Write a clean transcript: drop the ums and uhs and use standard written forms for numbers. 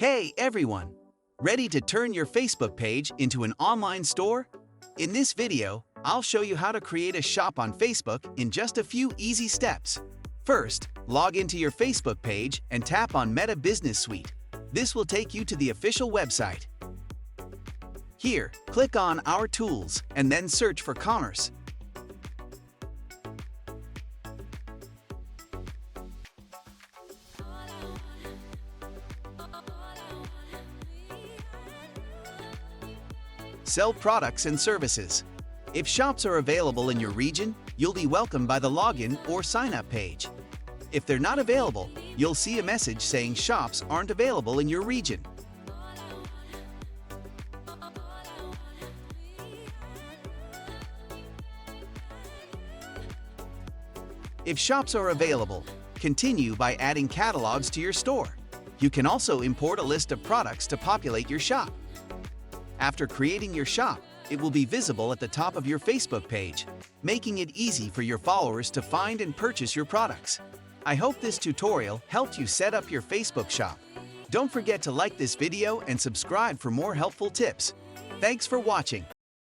Hey everyone! Ready to turn your Facebook page into an online store? In this video, I'll show you how to create a shop on Facebook in just a few easy steps. First, log into your Facebook page and tap on Meta Business Suite. This will take you to the official website. Here, click on Our Tools and then search for Commerce. Sell products and services. If shops are available in your region, you'll be welcomed by the login or sign-up page. If they're not available, you'll see a message saying shops aren't available in your region. If shops are available, continue by adding catalogs to your store. You can also import a list of products to populate your shop. After creating your shop, it will be visible at the top of your Facebook page, making it easy for your followers to find and purchase your products. I hope this tutorial helped you set up your Facebook shop. Don't forget to like this video and subscribe for more helpful tips. Thanks for watching.